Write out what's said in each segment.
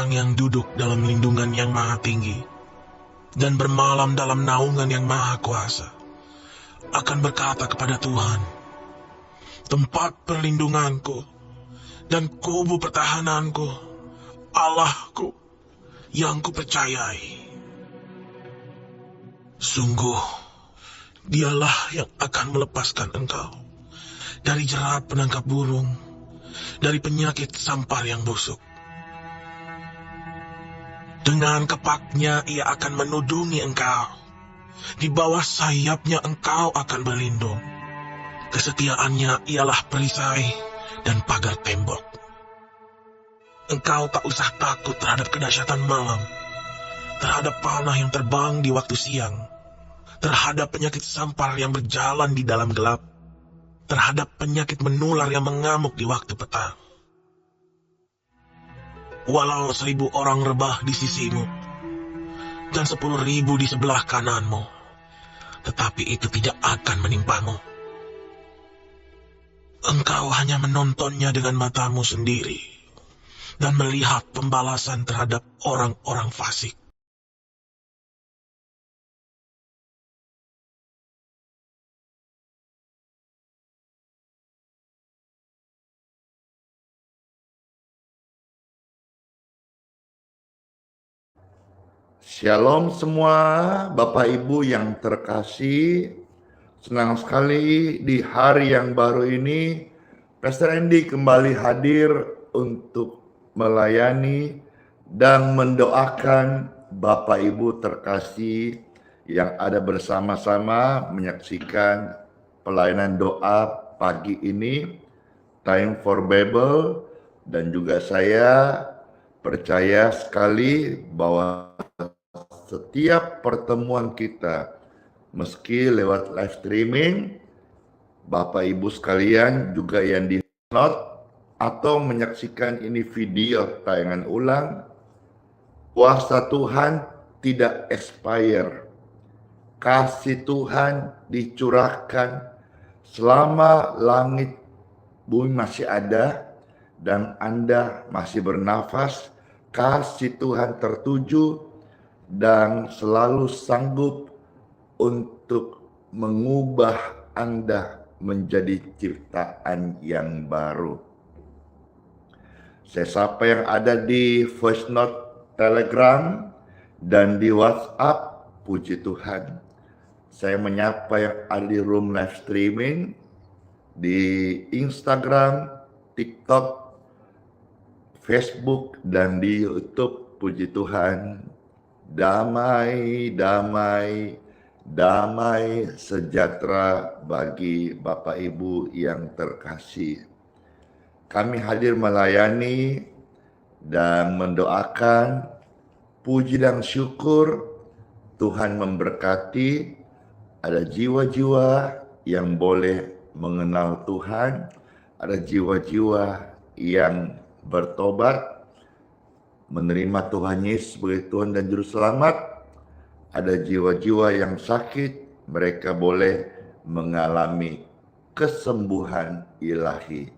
orang yang duduk dalam lindungan yang maha tinggi dan bermalam dalam naungan yang maha kuasa akan berkata kepada Tuhan, tempat perlindunganku dan kubu pertahananku, Allahku yang kupercayai. Sungguh, dialah yang akan melepaskan engkau dari jerat penangkap burung, dari penyakit sampar yang busuk. Dengan kepaknya ia akan menudungi engkau, di bawah sayapnya engkau akan berlindung. Kesetiaannya ialah perisai dan pagar tembok. Engkau tak usah takut terhadap kedahsyatan malam, terhadap panah yang terbang di waktu siang, terhadap penyakit sampar yang berjalan di dalam gelap, terhadap penyakit menular yang mengamuk di waktu petang. Walau 1000 orang rebah di sisimu, dan 10.000 di sebelah kananmu, tetapi itu tidak akan menimpamu. Engkau hanya menontonnya dengan matamu sendiri, dan melihat pembalasan terhadap orang-orang fasik. Shalom semua Bapak Ibu yang terkasih. Senang sekali di hari yang baru ini Pastor Andy kembali hadir untuk melayani dan mendoakan Bapak Ibu terkasih yang ada bersama-sama menyaksikan pelayanan doa pagi ini, Time for Bible, dan juga saya percaya sekali bahwa setiap pertemuan kita, meski lewat live streaming, Bapak Ibu sekalian juga yang di download atau menyaksikan ini video tayangan ulang, kuasa Tuhan tidak expire. Kasih Tuhan dicurahkan selama langit bumi masih ada dan Anda masih bernafas. Kasih Tuhan tertuju dan selalu sanggup untuk mengubah Anda menjadi ciptaan yang baru. Saya sapa yang ada di voice note Telegram dan di WhatsApp, puji Tuhan. Saya menyapa yang ada di room live streaming, di Instagram, TikTok, Facebook, dan di YouTube, puji Tuhan. Damai, damai, damai sejahtera bagi Bapak Ibu yang terkasih. Kami hadir melayani dan mendoakan, puji dan syukur Tuhan memberkati. Ada jiwa-jiwa yang boleh mengenal Tuhan, ada jiwa-jiwa yang bertobat, menerima Tuhan Yesus sebagai Tuhan dan Juru Selamat. Ada jiwa-jiwa yang sakit, mereka boleh mengalami kesembuhan ilahi.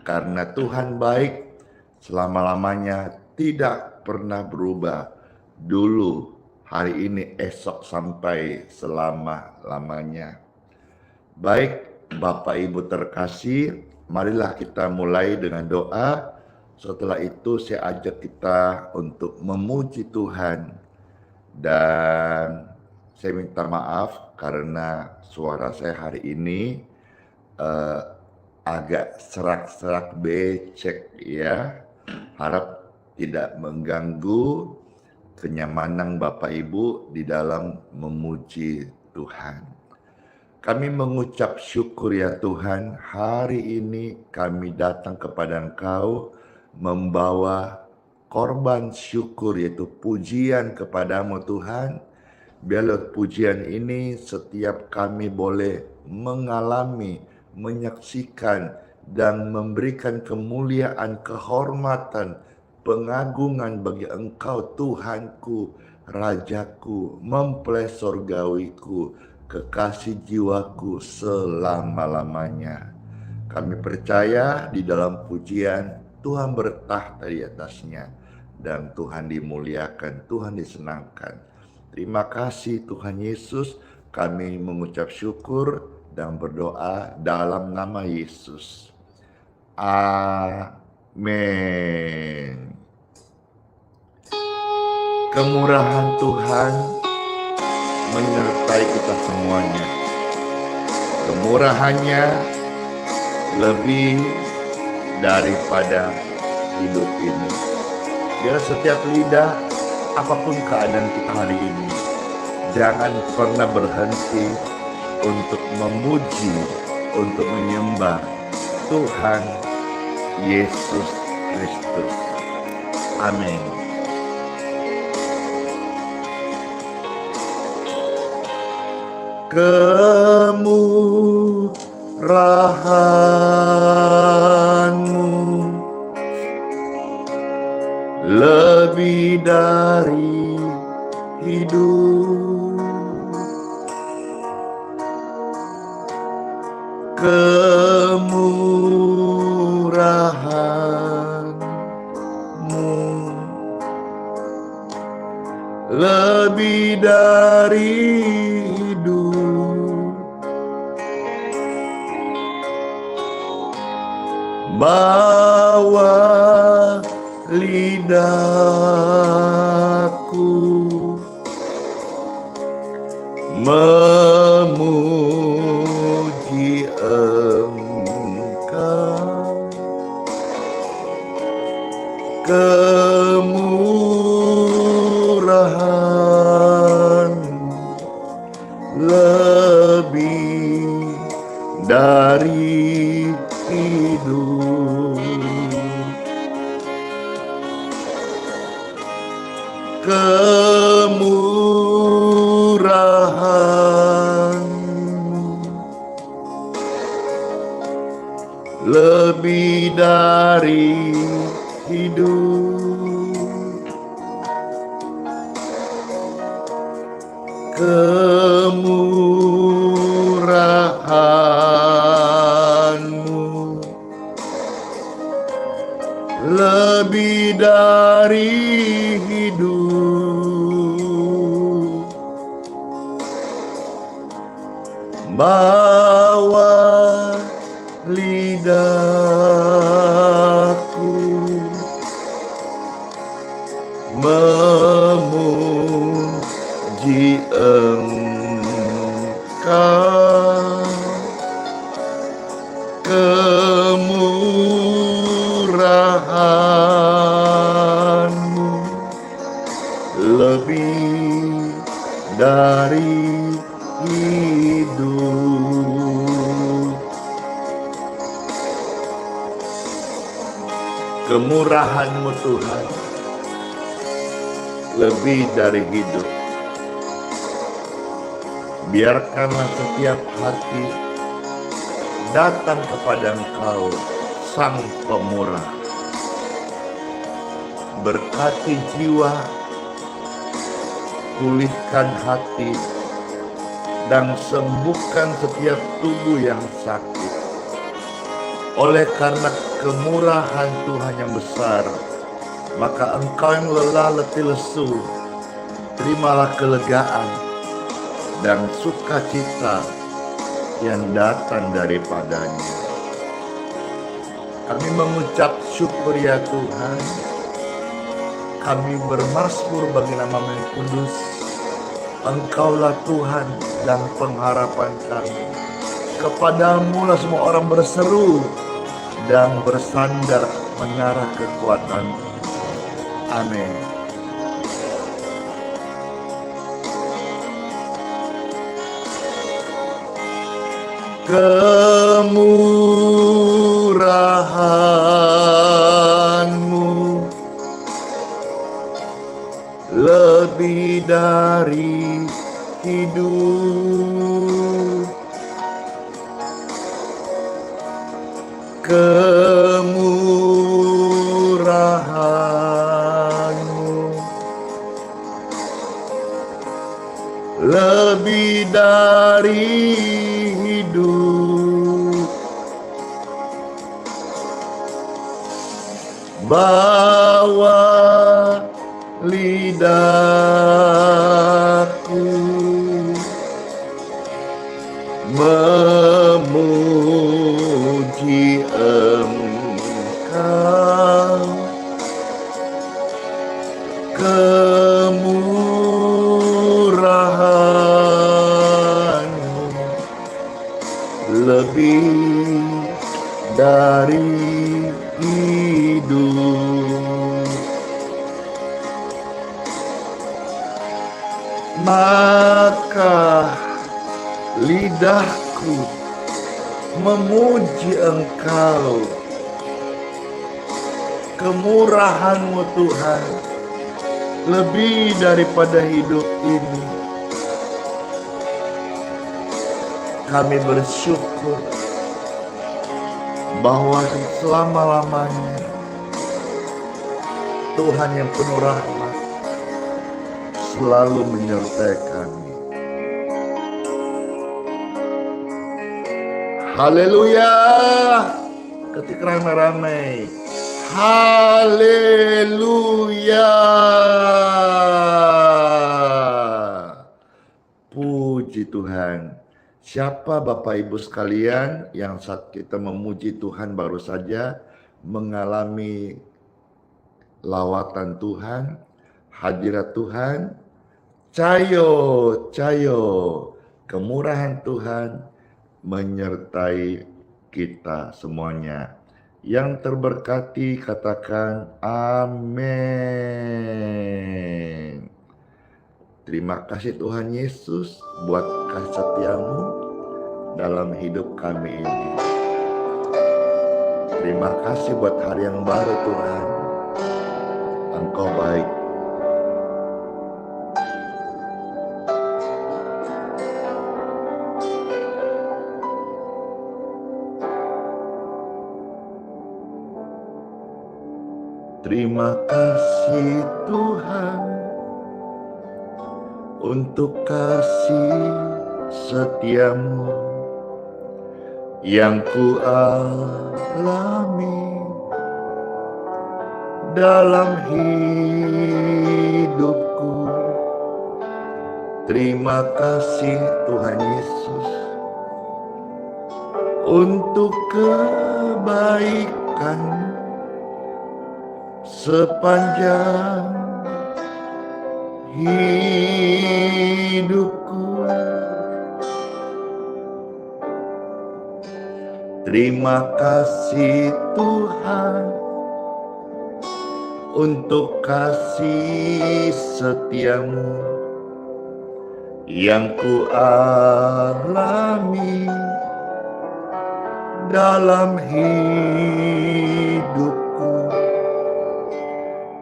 Karena Tuhan baik, selama-lamanya tidak pernah berubah. Dulu, hari ini, esok, sampai selama-lamanya. Baik, Bapak Ibu terkasih, marilah kita mulai dengan doa. Setelah itu saya ajak kita untuk memuji Tuhan. Dan saya minta maaf karena suara saya hari ini agak serak-serak becek ya. Harap tidak mengganggu kenyamanan Bapak Ibu di dalam memuji Tuhan. Kami mengucap syukur ya Tuhan, hari ini kami datang kepada Engkau membawa korban syukur, yaitu pujian kepadamu Tuhan. Biarlah pujian ini setiap kami boleh mengalami, menyaksikan, dan memberikan kemuliaan, kehormatan, pengagungan bagi Engkau Tuhanku, Rajaku, mempelai sorgawiku, kekasih jiwaku selama-lamanya. Kami percaya di dalam pujian Tuhan bertahta di atasnya. dan Tuhan dimuliakan, Tuhan disenangkan. Terima kasih Tuhan Yesus, kami mengucap syukur dan berdoa dalam nama Yesus. Amin. Kemurahan Tuhan menyertai kita semuanya. Kemurahannya lebih daripada hidup ini. Biar setiap lidah, apapun keadaan kita hari ini, jangan pernah berhenti untuk memuji, untuk menyembah Tuhan Yesus Kristus. Amin. Kemurahan-Mu lebih dari hidup. Kemurahan-Mu lebih dari hidup. Bawa lidahku memuji Engkau. Kemurahan lebih dari hidup. Kemurahan lebih dari hidup. Kemurahan-Mu lebih dari hidup. Bawa lidahku memuji Engkau. Kemurahan-Mu lebih dari hidup. Kemurahan-Mu Tuhan lebih dari hidup. Biarkanlah setiap hati datang kepada Engkau, Sang Pemurah. Berkati jiwa, pulihkan hati, dan sembuhkan setiap tubuh yang sakit. Oleh karena kemurahan Tuhan yang besar, maka Engkau yang lelah letih lesu, terimalah kelegaan dan sukacita yang datang daripadanya. Kami mengucap syukur ya Tuhan. Kami bermazmur bagi nama-Mu yang kudus. Engkaulah Tuhan dan pengharapan kami. Kepadamu lah semua orang berseru dan bersandar mengarah kekuatan. Amin. Kemurahan-Mu lebih dari hidup. Kemurahan-Mu lebih dari hidup. Bawa lidahku memuji Engkau, kemurahan-Mu lebih dari hidup. Maka lidahku memuji Engkau, kemurahan-Mu Tuhan lebih daripada hidup ini. Kami bersyukur bahwa selama-lamanya Tuhan yang penuh rahmat selalu menyertai kami. Haleluya. Ketika ramai-ramai, haleluya. Puji Tuhan. Siapa Bapak Ibu sekalian yang saat kita memuji Tuhan baru saja mengalami lawatan Tuhan, hadirat Tuhan, cayo, kemurahan Tuhan menyertai kita semuanya. Yang terberkati katakan amin. Terima kasih Tuhan Yesus buat kasih setia-Mu dalam hidup kami ini. Terima kasih buat hari yang baru Tuhan. Engkau baik. Terima kasih Tuhan untuk kasih setia-Mu yang ku alami dalam hidupku. Terima kasih Tuhan Yesus untuk kebaikan-Mu sepanjang hidupku. Terima kasih Tuhan untuk kasih setia-Mu yang ku alami dalam hidupku.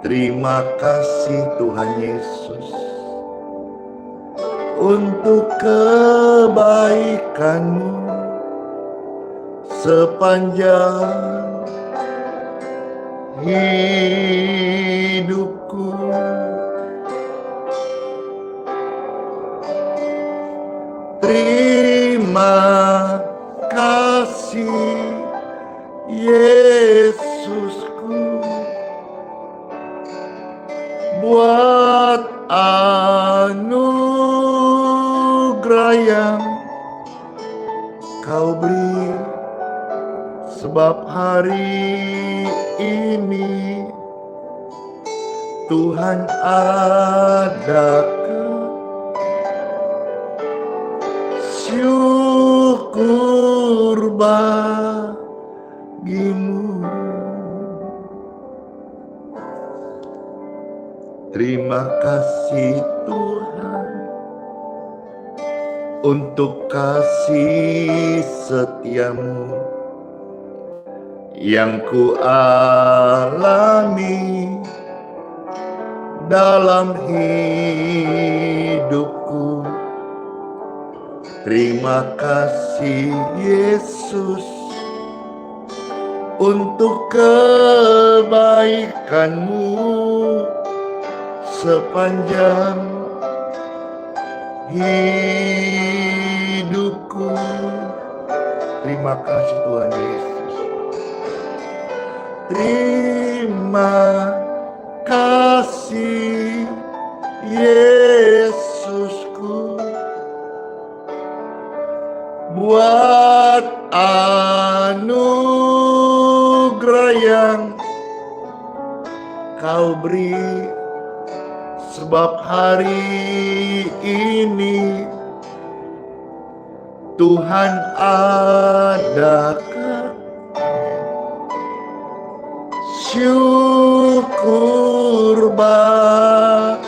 Terima kasih Tuhan Yesus untuk kebaikan-Mu sepanjang hidupku. Terima kasih Yesusku buat anugerah yang Kau beri, sebab hari ini Tuhan adakan syukur bagi-Mu. Terima kasih Tuhan untuk kasih setia-Mu yang ku alami dalam hidupku. Terima kasih Yesus untuk kebaikan-Mu sepanjang hidupku. Terima kasih Tuhan Yesus. Terima kasih Yesusku, buat anugerah yang kau beri, sebab hari ini Tuhan adakan syukur bagimu.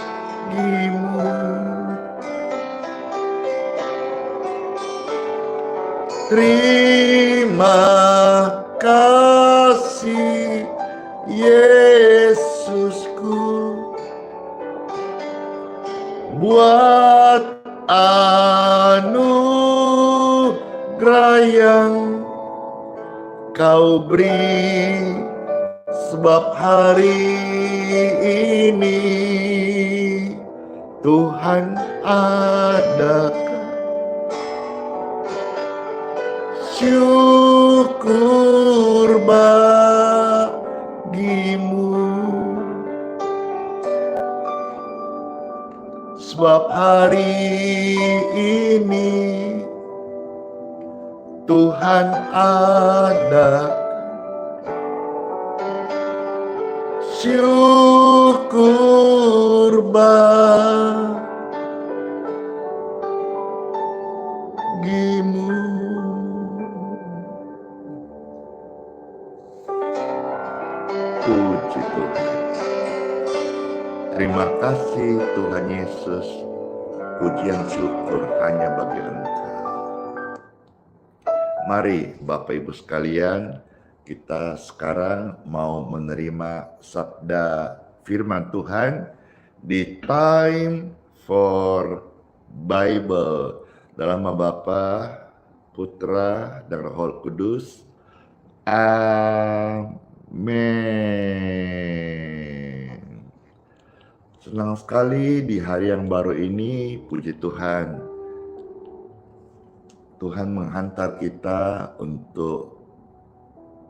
Terima kasih Yesusku, buat anugerah yang kau beri, sebab hari ini Tuhan adakan syukur bagimu, sebab hari ini Tuhan ada syukur bagimu. Puji Tuhan. Terima kasih Tuhan Yesus. Pujian syukur hanya bagi Engkau. Mari Bapak Ibu sekalian, kita sekarang mau menerima sabda firman Tuhan di Time for Bible. Dalam nama Bapa, Putra, dan Roh Kudus. Amin. Senang sekali di hari yang baru ini, puji Tuhan. Tuhan menghantar kita untuk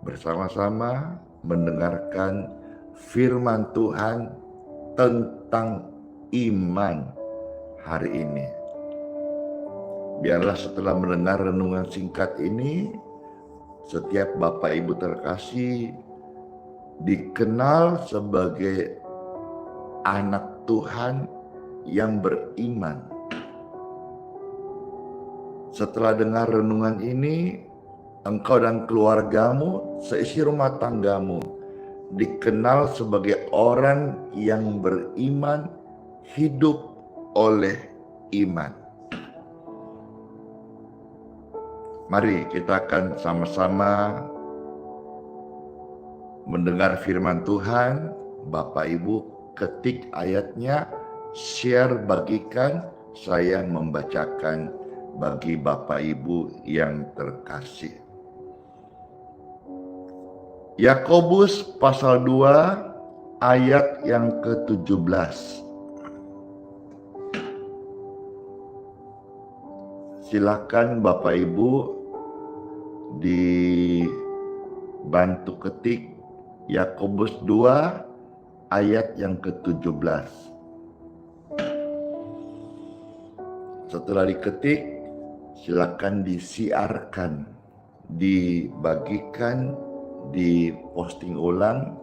bersama-sama mendengarkan firman Tuhan tentang iman hari ini. Biarlah setelah mendengar renungan singkat ini, setiap Bapak Ibu terkasih dikenal sebagai anak Tuhan yang beriman. Setelah dengar renungan ini, engkau dan keluargamu, seisi rumah tanggamu, dikenal sebagai orang yang beriman, hidup oleh iman. Mari kita akan sama-sama mendengar firman Tuhan. Bapak Ibu ketik ayatnya, share, bagikan, saya membacakan bagi Bapak Ibu yang terkasih. Yakobus pasal 2 ayat yang ke-17. Silakan Bapak Ibu dibantu ketik Yakobus 2 ayat yang ke-17. Setelah diketik, silakan disiarkan, dibagikan, diposting ulang.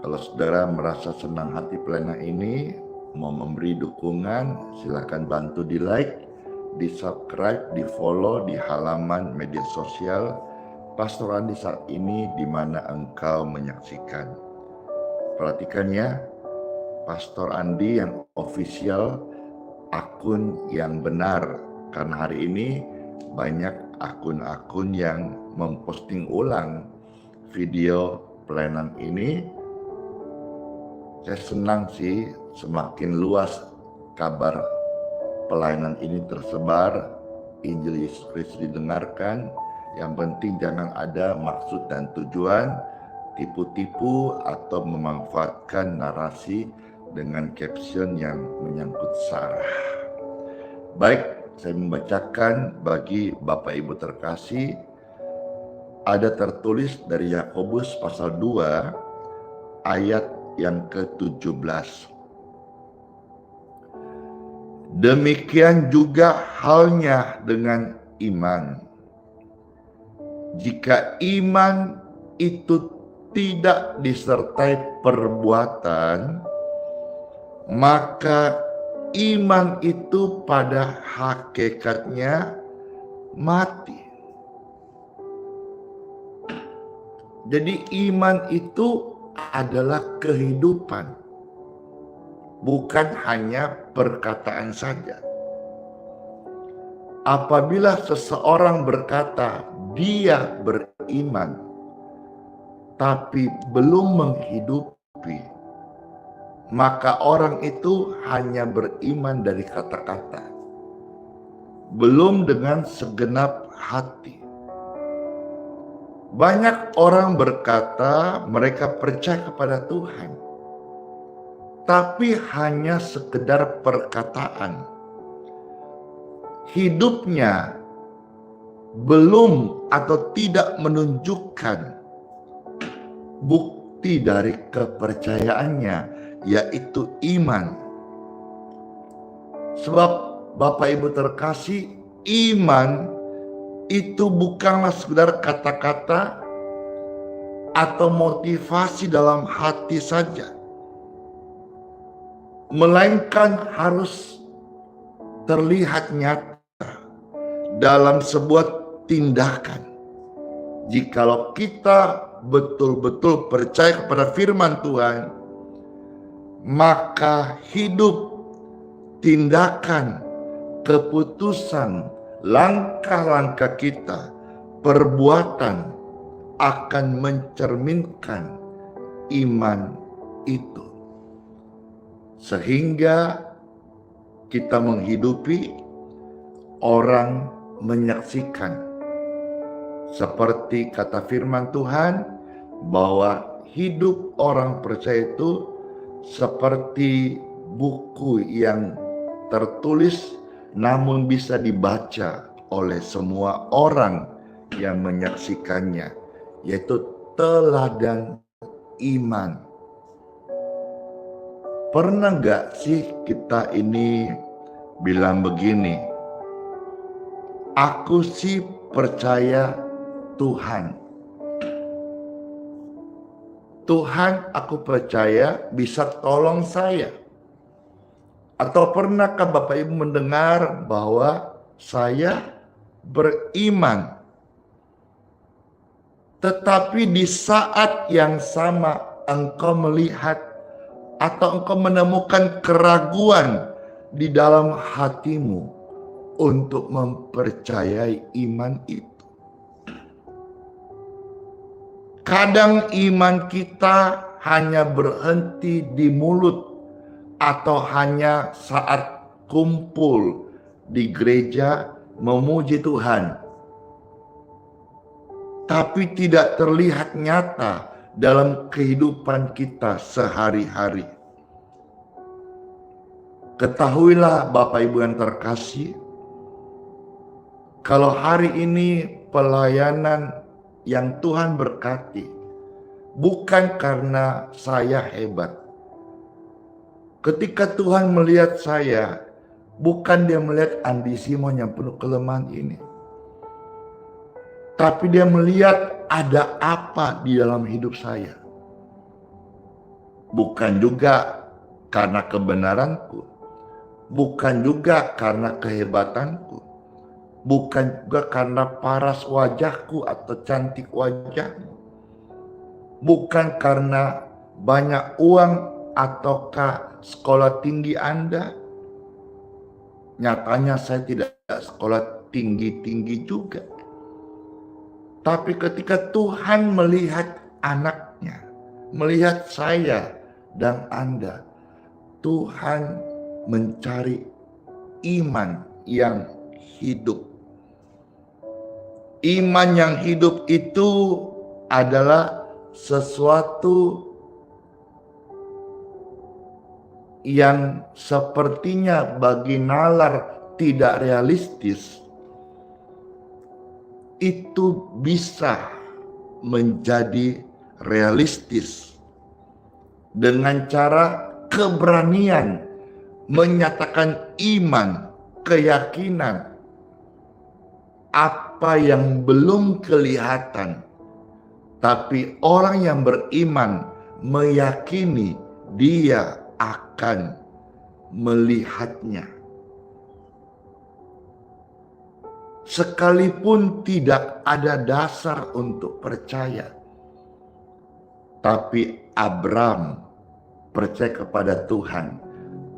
Kalau saudara merasa senang hati pelayanan ini, mau memberi dukungan, silakan bantu di like, di subscribe, di follow di halaman media sosial Pastor Andi saat ini di mana engkau menyaksikan. Perhatikan ya, Pastor Andi yang official, akun yang benar. Karena hari ini banyak akun-akun yang memposting ulang video pelayanan ini. Saya senang sih, semakin luas kabar pelayanan ini tersebar, Injil Yesus Kristus didengarkan. Yang penting jangan ada maksud dan tujuan tipu-tipu atau memanfaatkan narasi dengan caption yang menyangkut sara. Baik, saya membacakan bagi Bapak Ibu terkasih. Ada tertulis dari Yakobus pasal 2 ayat yang ke-17. Demikian juga halnya dengan iman. Jika iman itu tidak disertai perbuatan, maka iman itu pada hakikatnya mati. Jadi iman itu adalah kehidupan, bukan hanya perkataan saja. Apabila seseorang berkata dia beriman, tapi belum menghidupi, maka orang itu hanya beriman dari kata-kata, belum dengan segenap hati. Banyak orang berkata mereka percaya kepada Tuhan, tapi hanya sekedar perkataan. Hidupnya belum atau tidak menunjukkan bukti dari kepercayaannya, yaitu iman. Sebab Bapak Ibu terkasih, iman itu bukanlah sekedar kata-kata atau motivasi dalam hati saja, melainkan harus terlihat nyata dalam sebuah tindakan. Jikalau kita betul-betul percaya kepada firman Tuhan, maka hidup, tindakan, keputusan, langkah-langkah kita, perbuatan akan mencerminkan iman itu. Sehingga kita menghidupi, orang menyaksikan. Seperti kata firman Tuhan, bahwa hidup orang percaya itu seperti buku yang tertulis namun bisa dibaca oleh semua orang yang menyaksikannya, yaitu teladan iman. Pernah gak sih kita ini bilang begini, aku sih percaya Tuhan. Tuhan, aku percaya bisa tolong saya. Atau pernahkah Bapak Ibu mendengar bahwa saya beriman, tetapi di saat yang sama engkau melihat atau engkau menemukan keraguan di dalam hatimu untuk mempercayai iman itu? Kadang iman kita hanya berhenti di mulut atau hanya saat kumpul di gereja memuji Tuhan, tapi tidak terlihat nyata dalam kehidupan kita sehari-hari. Ketahuilah Bapak Ibu yang terkasih, kalau hari ini pelayanan yang Tuhan berkati, bukan karena saya hebat. Ketika Tuhan melihat saya, bukan dia melihat Andi Simon yang penuh kelemahan ini, tapi dia melihat ada apa di dalam hidup saya. Bukan juga karena kebenaranku, bukan juga karena kehebatanku, bukan juga karena paras wajahku atau cantik wajahmu, bukan karena banyak uang ataukah sekolah tinggi Anda. Nyatanya saya tidak sekolah tinggi-tinggi juga. Tapi ketika Tuhan melihat anaknya, melihat saya dan Anda, Tuhan mencari iman yang hidup. Iman yang hidup itu adalah sesuatu yang sepertinya bagi nalar tidak realistis, itu bisa menjadi realistis dengan cara keberanian menyatakan iman, keyakinan, apa yang belum kelihatan. Tapi orang yang beriman meyakini dia akan melihatnya. Sekalipun tidak ada dasar untuk percaya, tapi Abram percaya kepada Tuhan.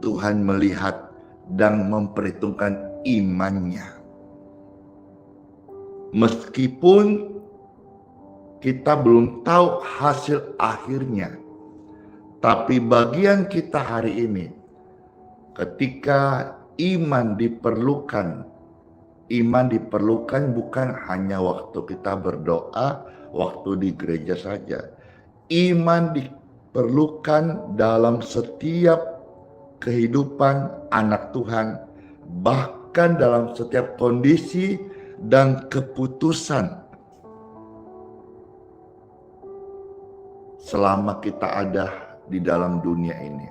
Tuhan melihat dan memperhitungkan imannya. Meskipun kita belum tahu hasil akhirnya, tapi bagian kita hari ini, ketika iman diperlukan bukan hanya waktu kita berdoa, waktu di gereja saja. Iman diperlukan dalam setiap kehidupan anak Tuhan, bahkan dalam setiap kondisi dan keputusan selama kita ada di dalam dunia ini.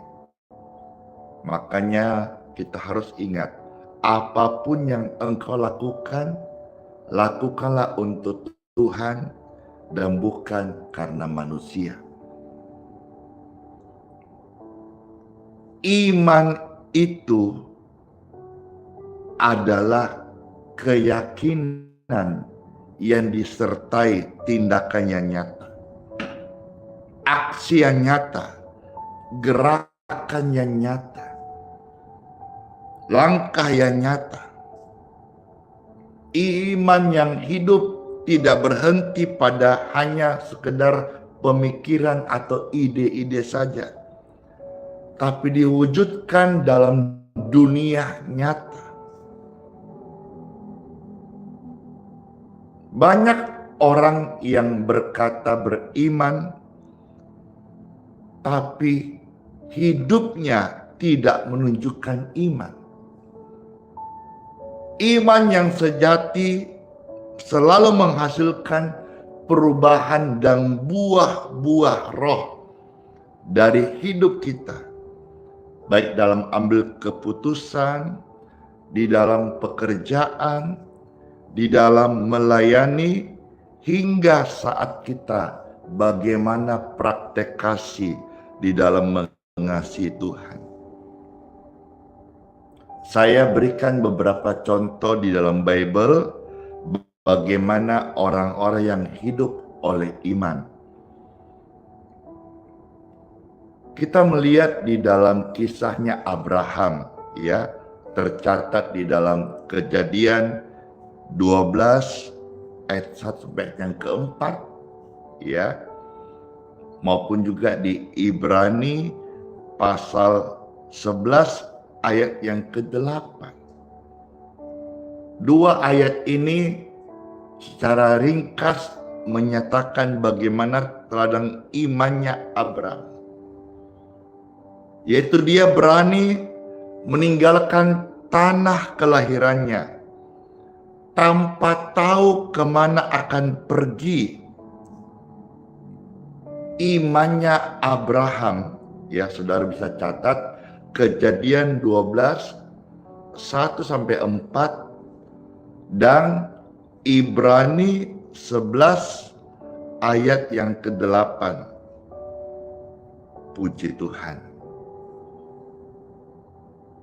Makanya kita harus ingat, apapun yang engkau lakukan, lakukanlah untuk Tuhan dan bukan karena manusia. Iman itu adalah keyakinan yang disertai tindakan yang nyata, aksi yang nyata, gerakan yang nyata, langkah yang nyata. Iman yang hidup tidak berhenti pada hanya sekedar pemikiran atau ide-ide saja, tapi diwujudkan dalam dunia nyata. Banyak orang yang berkata beriman, tapi hidupnya tidak menunjukkan iman. Iman yang sejati selalu menghasilkan perubahan dan buah-buah roh dari hidup kita, baik dalam ambil keputusan, di dalam pekerjaan, di dalam melayani, hingga saat kita bagaimana praktek kasih di dalam mengasihi Tuhan. Saya berikan beberapa contoh di dalam Bible bagaimana orang-orang yang hidup oleh iman. Kita melihat di dalam kisahnya Abraham, ya, tercatat di dalam Kejadian 12 ayat 1 sampai yang keempat, ya, maupun juga di Ibrani pasal 11 ayat yang ke-8. Dua ayat ini secara ringkas menyatakan bagaimana teladan imannya Abraham, yaitu dia berani meninggalkan tanah kelahirannya tanpa tahu kemana akan pergi. Imannya Abraham, ya saudara bisa catat Kejadian 12 1 sampai 4 dan Ibrani 11 ayat yang ke-8. Puji Tuhan.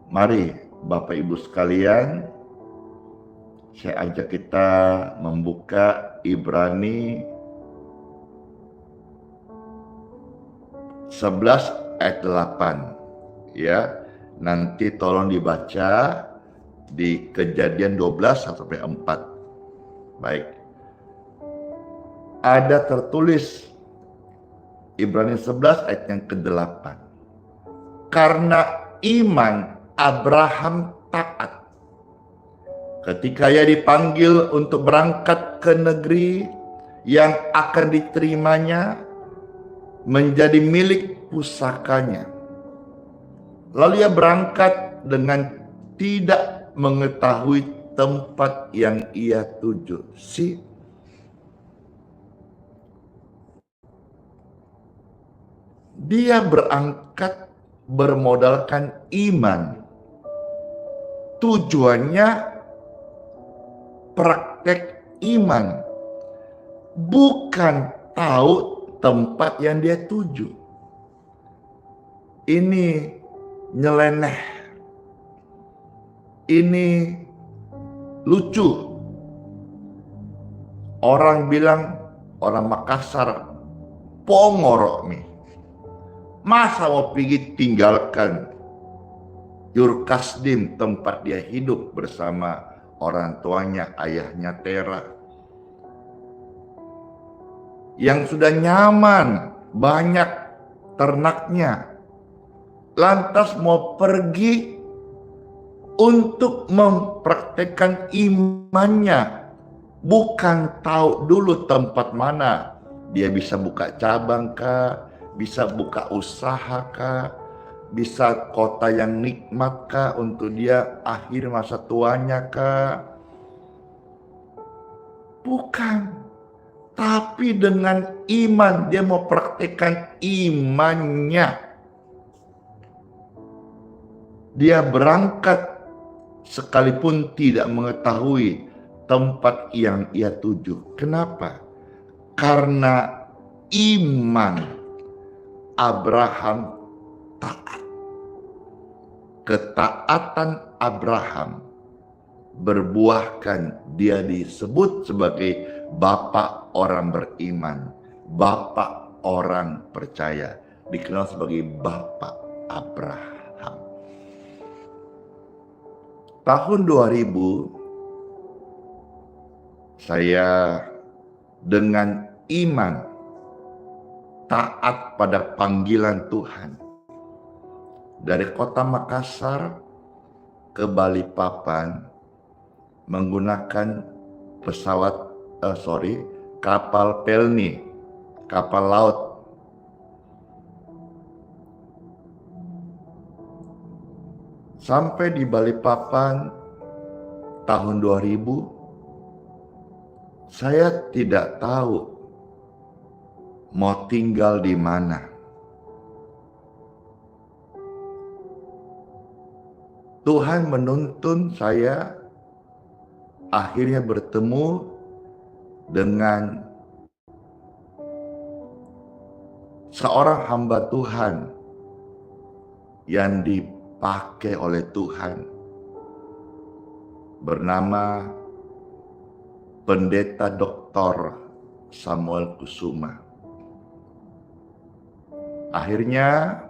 Mari Bapak Ibu sekalian, saya ajak kita membuka Ibrani 11 ayat 8. Ya, nanti tolong dibaca di Kejadian 12 sampai 4. Baik. Ada tertulis Ibrani 11 ayat yang ke-8. Karena iman Abraham taat ketika ia dipanggil untuk berangkat ke negeri yang akan diterimanya menjadi milik pusakanya. Lalu ia berangkat dengan tidak mengetahui tempat yang ia tuju. Dia berangkat bermodalkan iman. tujuannya praktek iman, bukan tahu tempat yang dia tuju. Ini nyeleneh, ini lucu. Orang bilang, orang Makassar, pongorok nih. Masa mau pergi tinggalkan Yurkasdim, tempat dia hidup bersama orang tuanya, ayahnya Tera, yang sudah nyaman, banyak ternaknya, lantas mau pergi untuk mempraktekkan imannya, bukan tahu dulu tempat mana dia bisa buka cabang kah, bisa buka usaha kah, bisa kota yang nikmat kah untuk dia akhir masa tuanya kah. Bukan. Tapi dengan iman, dia mau praktekkan imannya. Dia berangkat sekalipun tidak mengetahui tempat yang ia tuju. Kenapa? Karena iman Abraham taat. Ketaatan Abraham berbuahkan dia disebut sebagai bapak orang beriman, bapak orang percaya, dikenal sebagai bapak Abraham. Tahun 2000 saya dengan iman taat pada panggilan Tuhan dari kota Makassar ke Balikpapan menggunakan kapal pelni, kapal laut. Sampai di Balikpapan tahun 2000, saya tidak tahu mau tinggal di mana. Tuhan menuntun saya akhirnya bertemu dengan seorang hamba Tuhan yang dipakai oleh Tuhan bernama Pendeta Dr. Samuel Kusuma. Akhirnya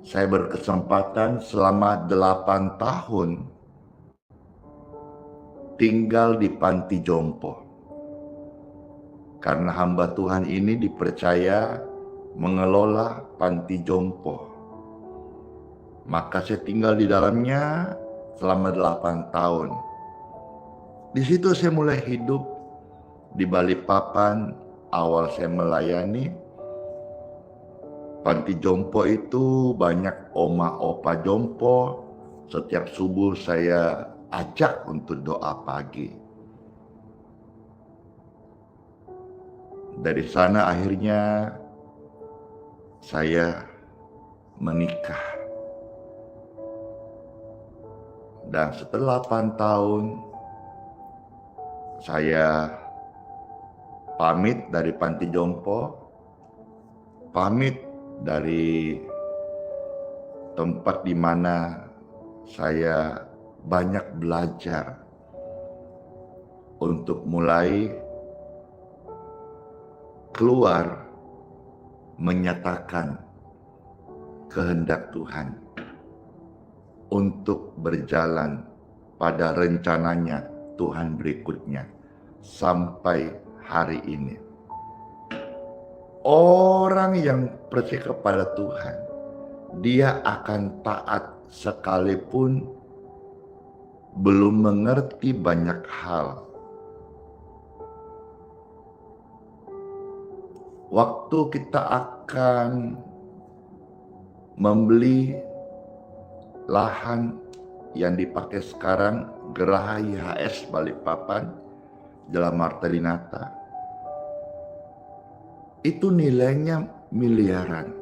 saya berkesempatan selama 8 tahun tinggal di panti jompo. Karena hamba Tuhan ini dipercaya mengelola panti jompo, maka saya tinggal di dalamnya selama 8 tahun. Di situ saya mulai hidup di Balikpapan. Awal saya melayani panti jompo itu banyak oma opa jompo. Setiap subuh saya ajak untuk doa pagi. Dari sana akhirnya saya menikah. Dan setelah 8 tahun saya pamit dari panti jompo, pamit dari tempat di mana saya banyak belajar untuk mulai keluar menyatakan kehendak Tuhan untuk berjalan pada rencananya Tuhan berikutnya sampai hari ini. Orang yang percaya kepada Tuhan, dia akan taat sekalipun belum mengerti banyak hal. Waktu kita akan membeli lahan yang dipakai sekarang, Geraha IHS Balikpapan, Jalan Martelinata, itu nilainya miliaran.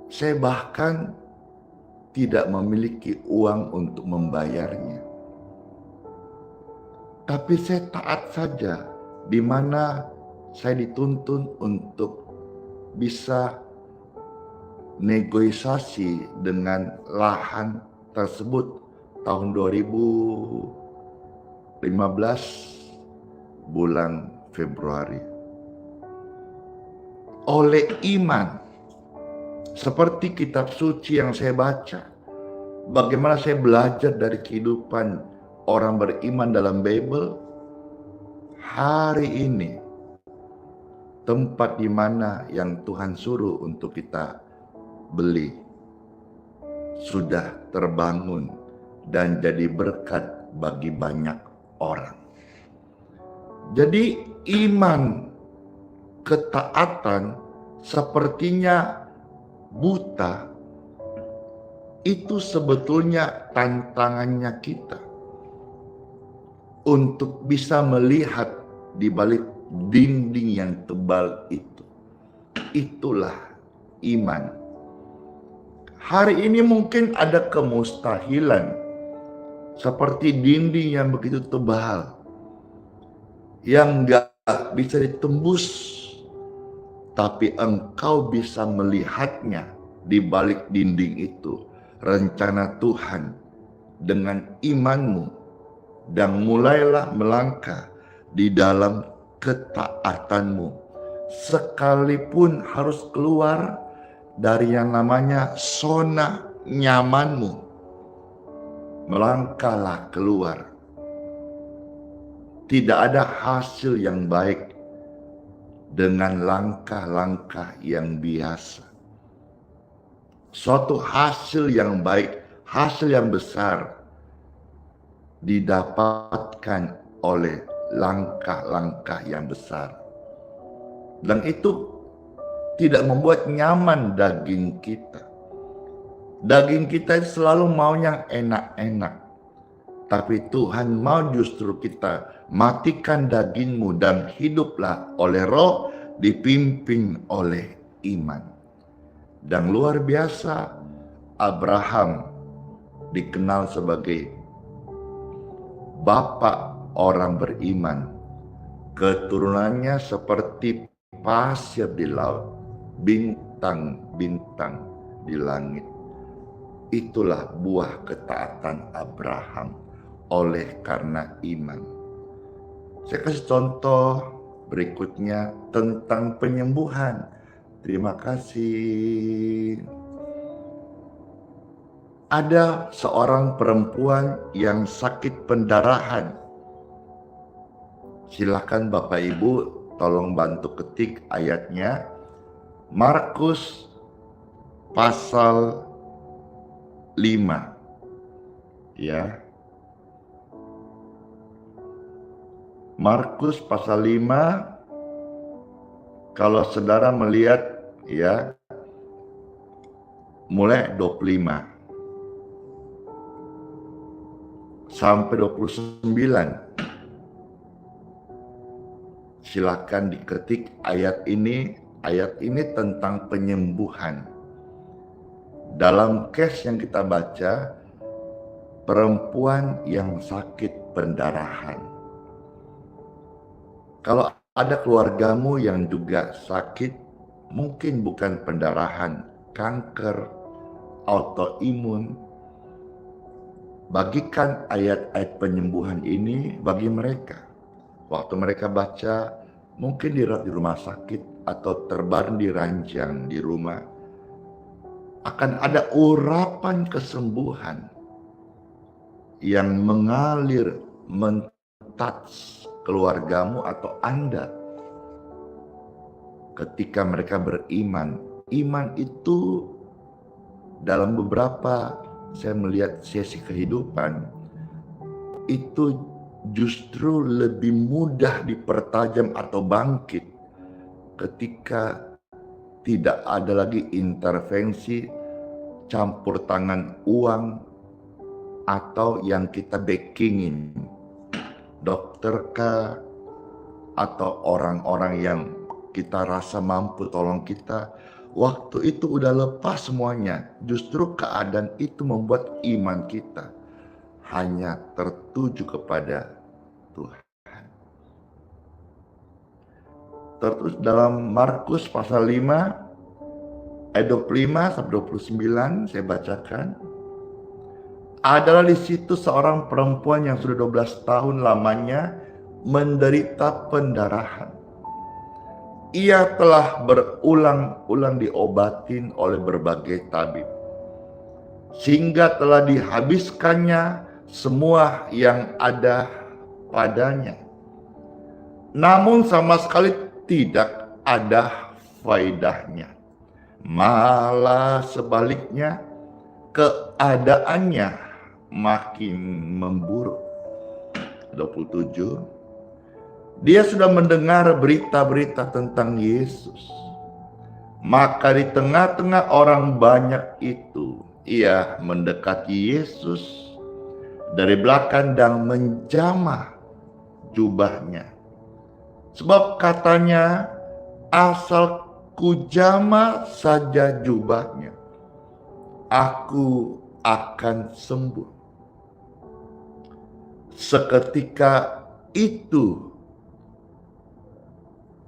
Saya bahkan tidak memiliki uang untuk membayarnya. Tapi saya taat saja, di mana saya dituntun untuk bisa negosiasi dengan lahan tersebut tahun 2015 bulan Februari. Oleh iman, seperti kitab suci yang saya baca, bagaimana saya belajar dari kehidupan orang beriman dalam Bible, hari ini tempat di mana yang Tuhan suruh untuk kita beli sudah terbangun dan jadi berkat bagi banyak orang. Jadi iman, ketaatan sepertinya buta, itu sebetulnya tantangannya kita untuk bisa melihat di balik dinding yang tebal itu. Itulah iman. Hari ini mungkin ada kemustahilan, seperti dinding yang begitu tebal, yang gak bisa ditembus, tapi engkau bisa melihatnya di balik dinding itu. Rencana Tuhan dengan imanmu, dan mulailah melangkah di dalam ketaatanmu, sekalipun harus keluar dari yang namanya zona nyamanmu. Melangkahlah keluar. Tidak ada hasil yang baik dengan langkah-langkah yang biasa. Suatu hasil yang baik, hasil yang besar didapatkan oleh langkah-langkah yang besar. Dan itu tidak membuat nyaman daging kita. Daging kita selalu mau yang enak-enak. Tapi Tuhan mau justru kita matikan dagingmu dan hiduplah oleh Roh, dipimpin oleh iman. Dan luar biasa, Abraham dikenal sebagai bapak orang beriman. Keturunannya seperti pasir di laut, bintang-bintang di langit. Itulah buah ketaatan Abraham oleh karena iman. Saya kasih contoh berikutnya tentang penyembuhan. Terima kasih. Ada seorang perempuan yang sakit pendarahan. Silakan Bapak Ibu tolong bantu ketik ayatnya. Markus pasal 5. Ya. Markus pasal 5. Kalau saudara melihat ya, mulai 25 sampai 29. Silakan diketik ayat ini. Ayat ini tentang penyembuhan. Dalam case yang kita baca, perempuan yang sakit pendarahan. Kalau ada keluargamu yang juga sakit, mungkin bukan pendarahan, kanker, autoimun, bagikan ayat-ayat penyembuhan ini bagi mereka. Waktu mereka baca, mungkin dirawat di rumah sakit atau terbaring di ranjang di rumah, akan ada urapan kesembuhan yang mengalir, men-touch keluargamu atau Anda. Ketika mereka beriman, iman itu dalam beberapa saya melihat sesi kehidupan itu justru lebih mudah dipertajam atau bangkit ketika tidak ada lagi intervensi campur tangan uang atau yang kita backingin, dokter kah atau orang-orang yang kita rasa mampu tolong kita, waktu itu udah lepas semuanya. Justru keadaan itu membuat iman kita hanya tertuju kepada Tuhan. Terus dalam Markus pasal 5 ayat 25 sampai 29 saya bacakan. Adalah di situ seorang perempuan yang sudah 12 tahun lamanya menderita pendarahan. Ia telah berulang-ulang diobatin oleh berbagai tabib, sehingga telah dihabiskannya semua yang ada padanya. Namun sama sekali tidak ada faedahnya. Malah sebaliknya, keadaannya makin memburuk. 27. Dia sudah mendengar berita-berita tentang Yesus. Maka di tengah-tengah orang banyak itu, ia mendekati Yesus dari belakang dan menjamah jubahnya. Sebab katanya, asal kujamah saja jubahnya, aku akan sembuh. Seketika itu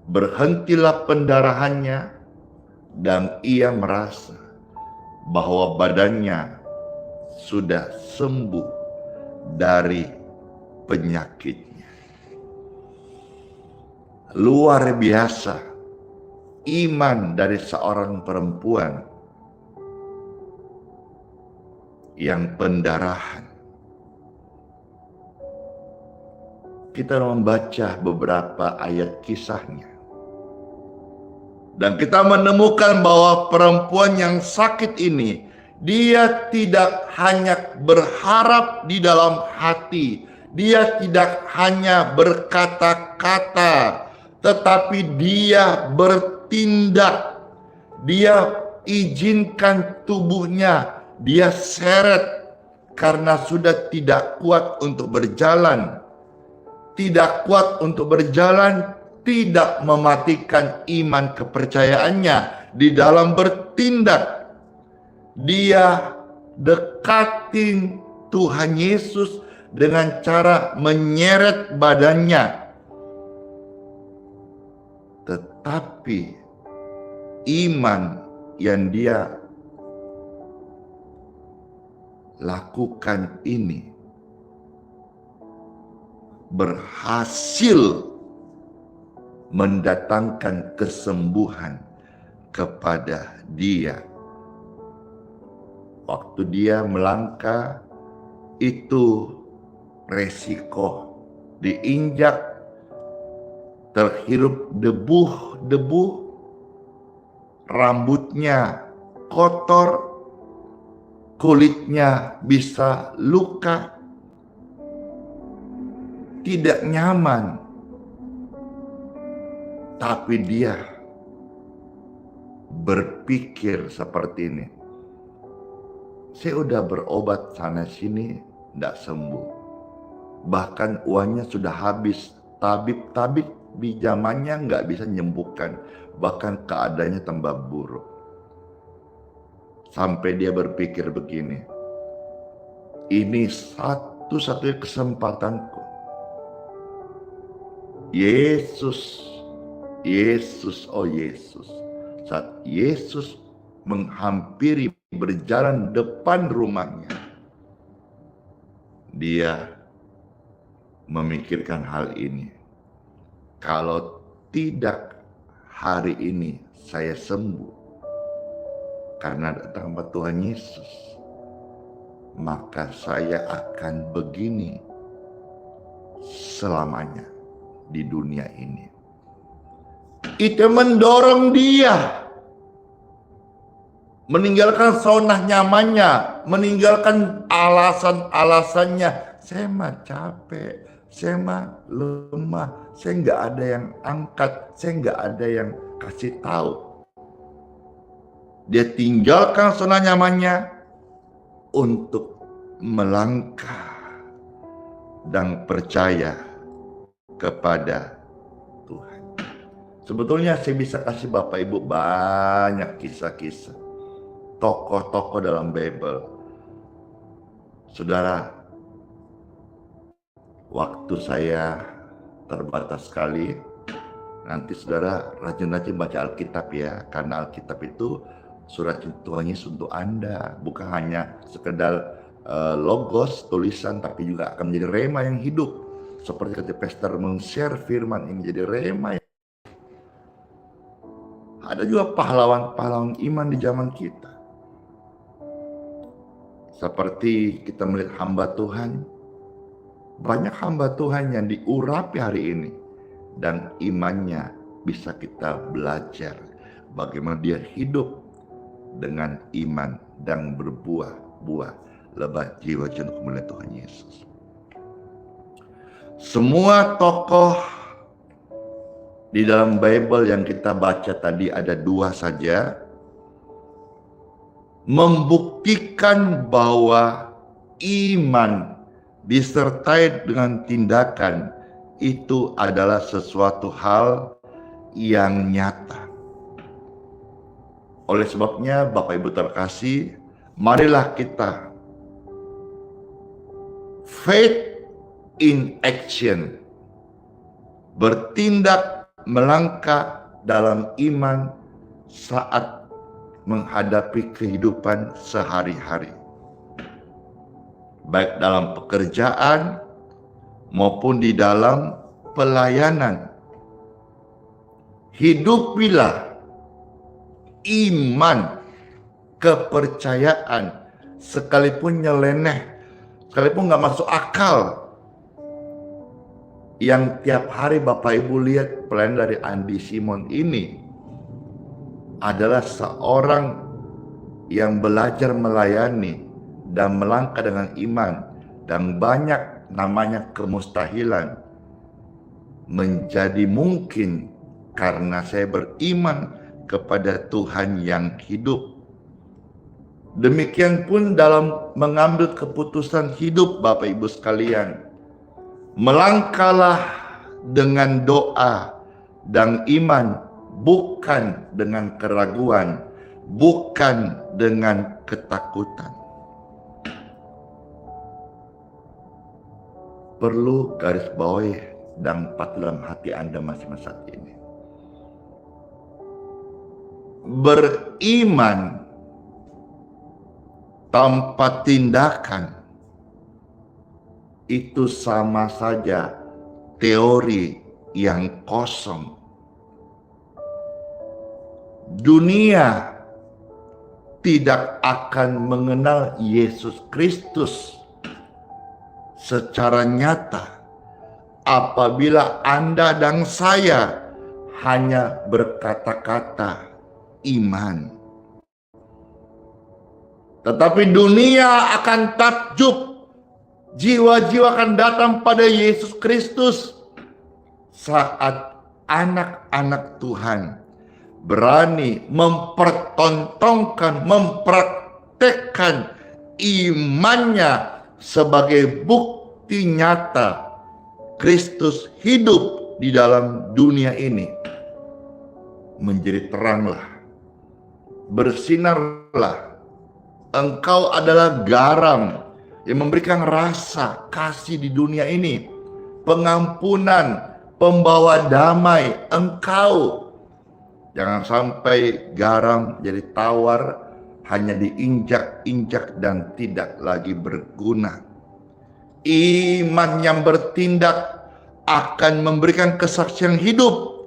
berhentilah pendarahannya dan ia merasa bahwa badannya sudah sembuh dari penyakitnya. Luar biasa iman dari seorang perempuan yang pendarahan. Kita membaca beberapa ayat kisahnya. Dan kita menemukan bahwa perempuan yang sakit ini, dia tidak hanya berharap di dalam hati, dia tidak hanya berkata-kata, tetapi dia bertindak. Dia izinkan tubuhnya, dia seret karena sudah tidak kuat untuk berjalan. Tidak kuat untuk berjalan, tidak mematikan iman kepercayaannya di dalam bertindak. Dia dekatin Tuhan Yesus dengan cara menyeret badannya. Tetapi iman yang dia lakukan ini berhasil mendatangkan kesembuhan kepada dia. Waktu dia melangkah, itu resiko diinjak, terhirup debu-debu, rambutnya kotor, kulitnya bisa luka, tidak nyaman. Tapi dia berpikir seperti ini. Saya udah berobat sana sini, tidak sembuh. Bahkan uangnya sudah habis. Tabib-tabib di zamannya nggak bisa menyembuhkan. Bahkan keadaannya tambah buruk. Sampai dia berpikir begini. Ini satu-satunya kesempatanku. Yesus, oh Yesus. Saat Yesus menghampiri berjalan depan rumahnya, dia memikirkan hal ini. Kalau tidak hari ini saya sembuh karena datang kepada Tuhan Yesus, maka saya akan begini selamanya di dunia ini. Itu mendorong dia meninggalkan zona nyamannya, meninggalkan alasan-alasannya. Saya mah capek, saya mah lemah, saya nggak ada yang angkat, saya nggak ada yang kasih tahu. Dia tinggalkan zona nyamannya untuk melangkah dan percaya kepada Tuhan. Sebetulnya saya bisa kasih Bapak Ibu banyak kisah-kisah tokoh-tokoh dalam Bible. Saudara, waktu saya terbatas sekali. Nanti saudara rajin-rajin baca Alkitab ya, karena Alkitab itu surat Tuhan Yesus untuk Anda, bukan hanya sekedar logos, tulisan, tapi juga akan menjadi rema yang hidup. Seperti ketika Pastor men-share firman ini jadi rema. Ada juga pahlawan-pahlawan iman di zaman kita. Seperti kita melihat hamba Tuhan, banyak hamba Tuhan yang diurapi hari ini. Dan imannya bisa kita belajar bagaimana dia hidup dengan iman dan berbuah-buah lebat jiwa jenuh kemuliaan Tuhan Yesus. Semua tokoh di dalam Bible yang kita baca tadi ada 2 saja, membuktikan bahwa iman disertai dengan tindakan itu adalah sesuatu hal yang nyata. Oleh sebabnya Bapak Ibu terkasih, marilah kita faith in action, bertindak melangkah dalam iman saat menghadapi kehidupan sehari-hari, baik dalam pekerjaan maupun di dalam pelayanan. Hidupilah iman, kepercayaan, sekalipun nyeleneh, sekalipun gak masuk akal. Yang tiap hari Bapak Ibu lihat pelayan dari Andi Simon ini adalah seorang yang belajar melayani dan melangkah dengan iman, dan banyak namanya kemustahilan menjadi mungkin karena saya beriman kepada Tuhan yang hidup. Demikian pun dalam mengambil keputusan hidup Bapak Ibu sekalian, melangkahlah dengan doa dan iman, bukan dengan keraguan, bukan dengan ketakutan. Perlu garis bawahi dan patut dalam hati Anda masing-masing saat ini. Beriman tanpa tindakan itu sama saja teori yang kosong. Dunia tidak akan mengenal Yesus Kristus secara nyata apabila Anda dan saya hanya berkata-kata iman. Tetapi dunia akan takjub, jiwa-jiwa akan datang pada Yesus Kristus saat anak-anak Tuhan berani mempertontonkan, mempraktekkan imannya sebagai bukti nyata Kristus hidup di dalam dunia ini. Menjadi teranglah, bersinarlah. Engkau adalah garam yang memberikan rasa kasih di dunia ini, pengampunan, pembawa damai. Engkau jangan sampai garam jadi tawar, hanya diinjak-injak dan tidak lagi berguna. Iman yang bertindak akan memberikan kesaksian hidup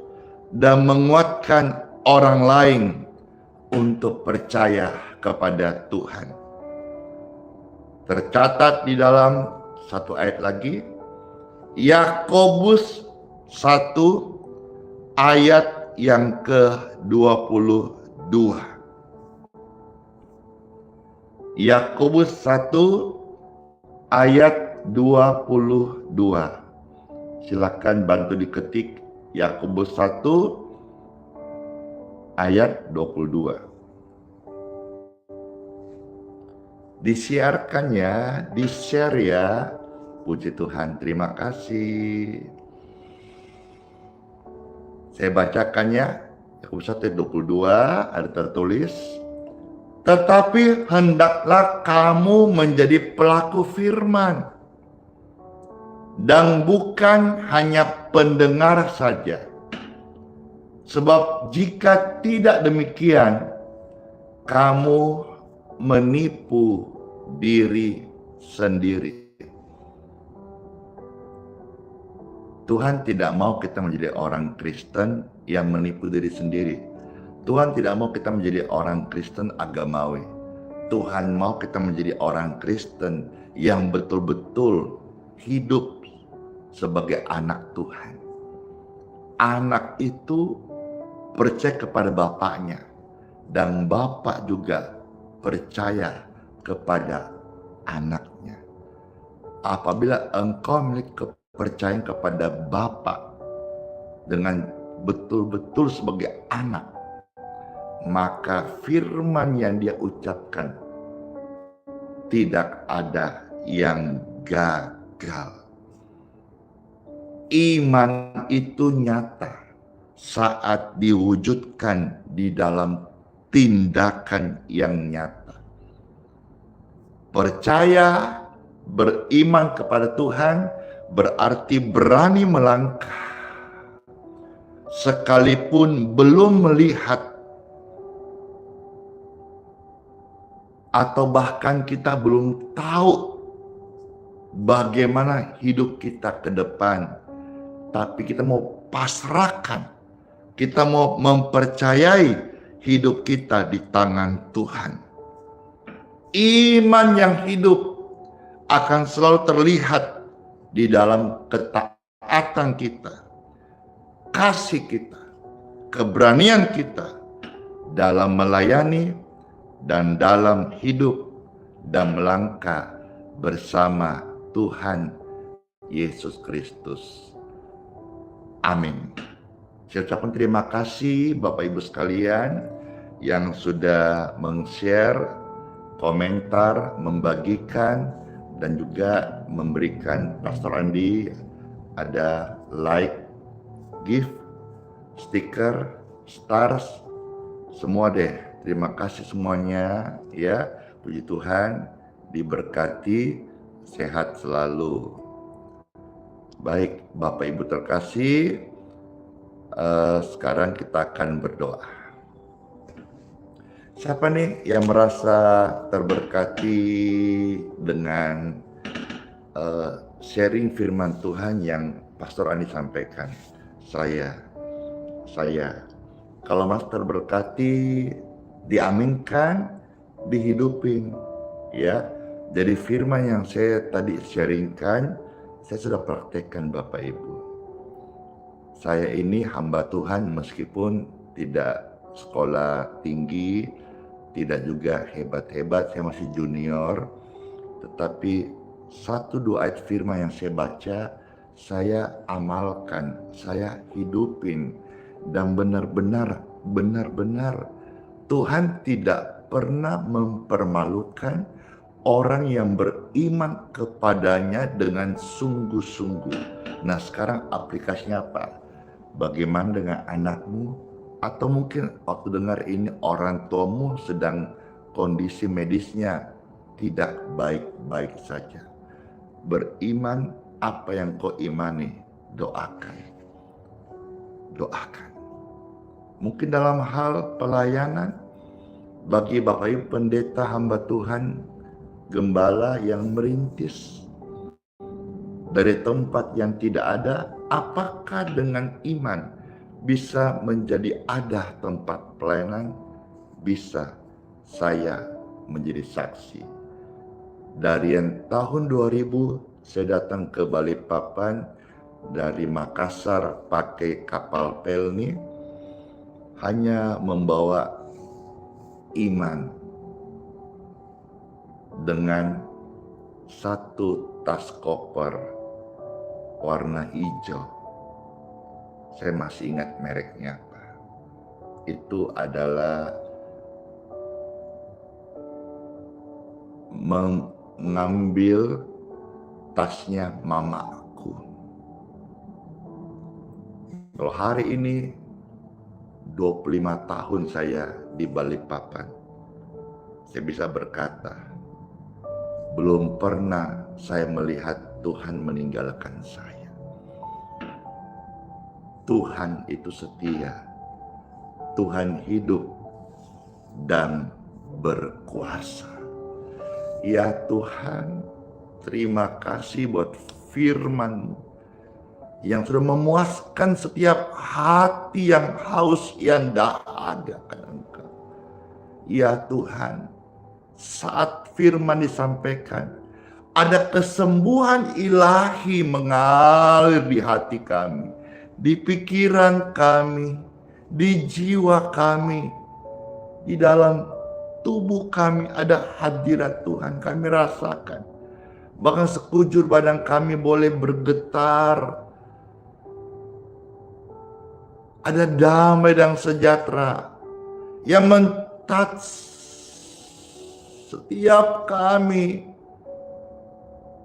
dan menguatkan orang lain untuk percaya kepada Tuhan. Tercatat di dalam satu ayat lagi, Yakobus 1 ayat yang ke-22. Yakobus 1 ayat 22. Silakan bantu diketik Yakobus 1 ayat 22. Disiarkan ya, di-share ya. Puji Tuhan, terima kasih. Saya bacakannya, Yakobus 1 ayat 22 ada tertulis, tetapi hendaklah kamu menjadi pelaku firman dan bukan hanya pendengar saja. Sebab jika tidak demikian, kamu menipu diri sendiri. Tuhan tidak mau kita menjadi orang Kristen yang menipu diri sendiri. Tuhan tidak mau kita menjadi orang Kristen agamawi. Tuhan mau kita menjadi orang Kristen yang betul-betul hidup sebagai anak Tuhan. Anak itu percaya kepada bapaknya, dan bapak juga percaya kepada anaknya. Apabila engkau memiliki kepercayaan kepada Bapa dengan betul-betul sebagai anak, maka firman yang dia ucapkan tidak ada yang gagal. Iman itu nyata saat diwujudkan di dalam tindakan yang nyata. Percaya, beriman kepada Tuhan berarti berani melangkah sekalipun belum melihat atau bahkan kita belum tahu bagaimana hidup kita ke depan, tapi kita mau pasrahkan, kita mau mempercayai hidup kita di tangan Tuhan. Iman yang hidup akan selalu terlihat di dalam ketaatan kita, kasih kita, keberanian kita dalam melayani dan dalam hidup dan melangkah bersama Tuhan Yesus Kristus. Amin. Saya ucapkan terima kasih Bapak Ibu sekalian yang sudah meng-share, komentar, membagikan, dan juga memberikan Pastor Andi ada like, gift, stiker, stars, semua deh. Terima kasih semuanya ya. Puji Tuhan, diberkati, sehat selalu. Baik Bapak Ibu terkasih, sekarang kita akan berdoa. Siapa nih yang merasa terberkati dengan sharing firman Tuhan yang Pastor Andi sampaikan? Saya. Kalau merasa terberkati, diaminkan, dihidupin, ya. Jadi firman yang saya tadi sharingkan, saya sudah praktekkan Bapak Ibu. Saya ini hamba Tuhan meskipun tidak sekolah tinggi, tidak juga hebat-hebat, saya masih junior, tetapi 1-2 ayat firman yang saya baca, saya amalkan, saya hidupin, dan benar-benar Tuhan tidak pernah mempermalukan orang yang beriman kepadanya dengan sungguh-sungguh. Nah, sekarang aplikasinya apa? Bagaimana dengan anakmu? Atau mungkin waktu dengar ini orang tuamu sedang kondisi medisnya tidak baik-baik saja. Beriman apa yang kau imani, doakan. Mungkin dalam hal pelayanan, bagi Bapak Ibu pendeta hamba Tuhan, gembala yang merintis dari tempat yang tidak ada, apakah dengan iman bisa menjadi ada tempat pelayanan? Bisa. Saya menjadi saksi. Dari yang tahun 2000 saya datang ke Balikpapan dari Makassar pakai kapal Pelni, hanya membawa iman dengan 1 tas koper warna hijau. Saya masih ingat mereknya apa. Itu adalah mengambil tasnya mama aku. Kalau hari ini 25 tahun saya di Balikpapan, saya bisa berkata, belum pernah saya melihat Tuhan meninggalkan saya. Tuhan itu setia, Tuhan hidup dan berkuasa. Ya Tuhan, terima kasih buat firman yang sudah memuaskan setiap hati yang haus, yang dahaga akan Engkau. Ya Tuhan, saat firman disampaikan, ada kesembuhan ilahi mengalir di hati kami, di pikiran kami, di jiwa kami, di dalam tubuh kami ada hadirat Tuhan. Kami rasakan, bahkan sekujur badan kami boleh bergetar. Ada damai dan sejahtera yang men-touch setiap kami.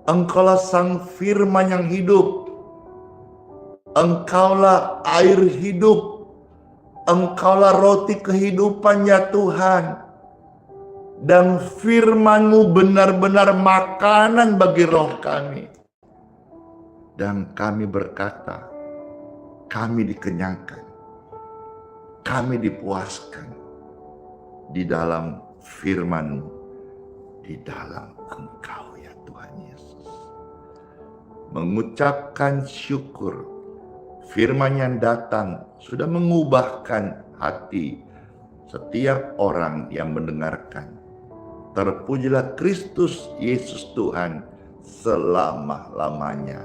Engkaulah sang firman yang hidup, Engkaulah air hidup, Engkaulah roti kehidupan ya Tuhan. Dan firman-Mu benar-benar makanan bagi roh kami. Dan kami berkata, kami dikenyangkan, kami dipuaskan di dalam firman-Mu, di dalam Engkau ya Tuhan Yesus. Mengucapkan syukur, firman yang datang sudah mengubahkan hati setiap orang yang mendengarkan. Terpujilah Kristus Yesus Tuhan selama-lamanya.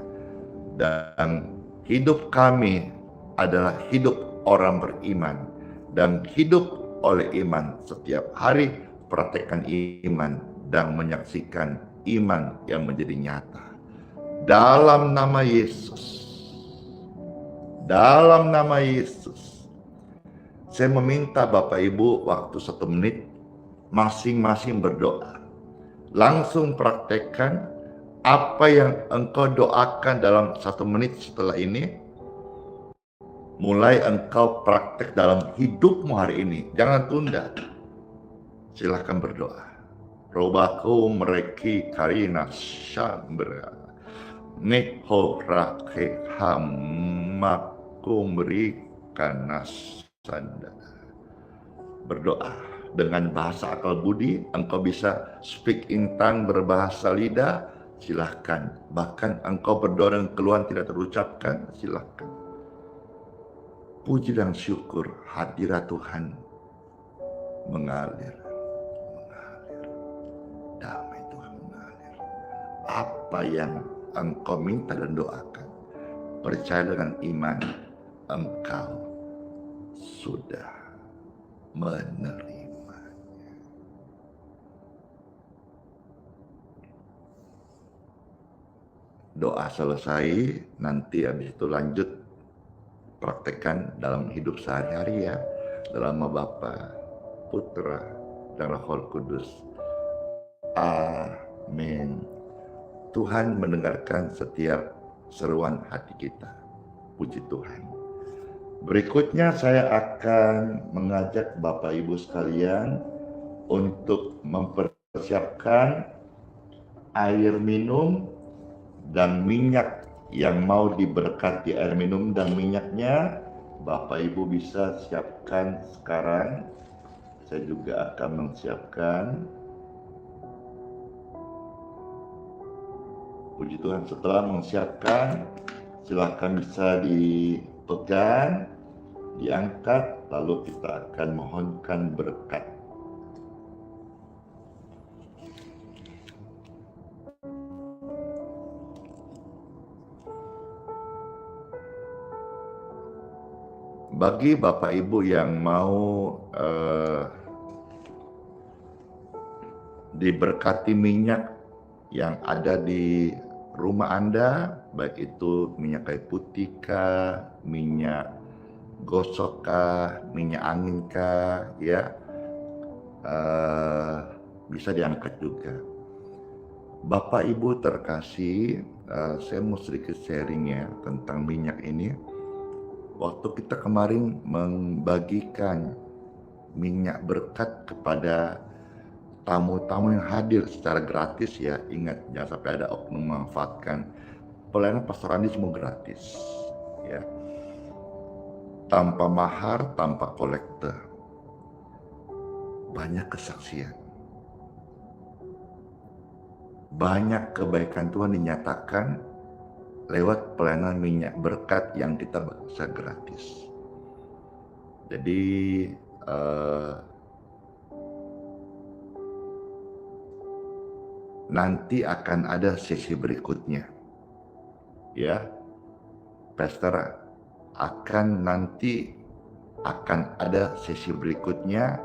Dan hidup kami adalah hidup orang beriman. Dan hidup oleh iman setiap hari, praktekkan iman dan menyaksikan iman yang menjadi nyata. Dalam nama Yesus. Dalam nama Yesus. Saya meminta Bapak Ibu waktu 1 menit masing-masing berdoa. Langsung praktekkan apa yang engkau doakan dalam 1 menit setelah ini. Mulai engkau praktek dalam hidupmu hari ini. Jangan tunda. Silakan berdoa. Robaku mereki karina syambra. Neho rake hamaku berikan nasanda. Berdoa. Dengan bahasa akal budi, engkau bisa speak in tongue, berbahasa lidah, silahkan. Bahkan engkau berdoa dengan keluhan tidak terucapkan, silahkan. Puji dan syukur hadirat Tuhan mengalir. Damai Tuhan mengalir. Apa yang engkau minta dan doakan, percaya dengan iman, engkau sudah menerima. Doa selesai, nanti habis itu lanjut praktekkan dalam hidup sehari-hari ya. Dalam nama Bapa, Putra, dan Roh Kudus. Amin. Tuhan mendengarkan setiap seruan hati kita. Puji Tuhan. Berikutnya saya akan mengajak Bapak Ibu sekalian untuk mempersiapkan air minum dan minyak yang mau diberkati. Air minum dan minyaknya Bapak Ibu bisa siapkan sekarang. Saya juga akan menyiapkan. Puji Tuhan, setelah menyiapkan, silakan bisa dipegang, diangkat, lalu kita akan mohonkan berkat. Bagi Bapak Ibu yang mau diberkati minyak yang ada di rumah Anda, baik itu minyak kayu putih kah, minyak gosok kah, minyak angin kah, ya, bisa diangkat juga. Bapak Ibu terkasih, saya mau sedikit sharing ya tentang minyak ini. waktu kita kemarin membagikan minyak berkat kepada tamu-tamu yang hadir secara gratis ya, ingat jangan sampai ada oknum memanfaatkan. Pelayanan Pastor Andi semua gratis ya, tanpa mahar, tanpa kolektor. Banyak kesaksian, banyak kebaikan Tuhan dinyatakan lewat pelayanan minyak berkat yang kita bisa gratis. Jadi nanti akan ada sesi berikutnya ya, Pastor akan ada sesi berikutnya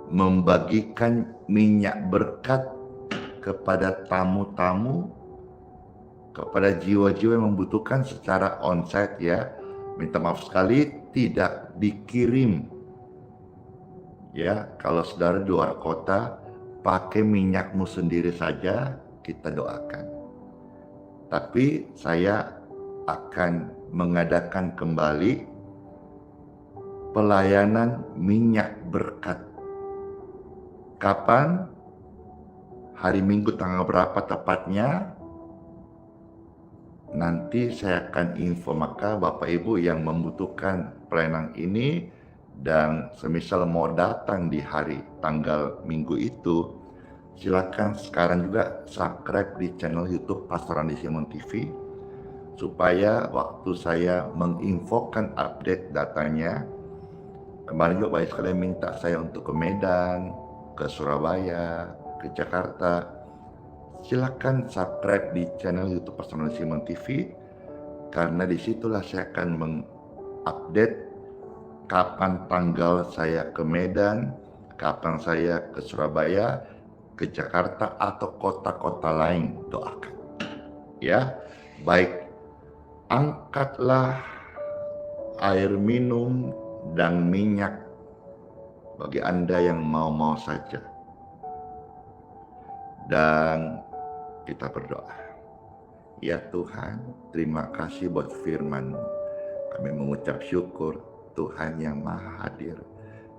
membagikan minyak berkat kepada tamu-tamu, kepada jiwa-jiwa yang membutuhkan secara onsite ya. Minta maaf sekali tidak dikirim ya. Kalau saudara di luar kota, pakai minyakmu sendiri saja, kita doakan. Tapi saya akan mengadakan kembali pelayanan minyak berkat. Kapan? Hari Minggu tanggal berapa tepatnya? Nanti saya akan info, maka Bapak Ibu yang membutuhkan pelayanan ini dan semisal mau datang di hari tanggal Minggu itu, silakan sekarang juga subscribe di channel YouTube Pastor Andi Simon TV, supaya waktu saya menginfokan update datanya. Kemarin juga banyak sekali minta saya untuk ke Medan, ke Surabaya, ke Jakarta. Silakan subscribe di channel YouTube Pastor Andi Simon TV, karena disitulah saya akan mengupdate kapan tanggal saya ke Medan, kapan saya ke Surabaya, ke Jakarta atau kota-kota lain. Doakan ya. Baik, angkatlah air minum dan minyak bagi Anda yang mau saja, dan kita berdoa. Ya Tuhan, terima kasih buat firman-Mu. Kami mengucap syukur Tuhan yang Maha Hadir,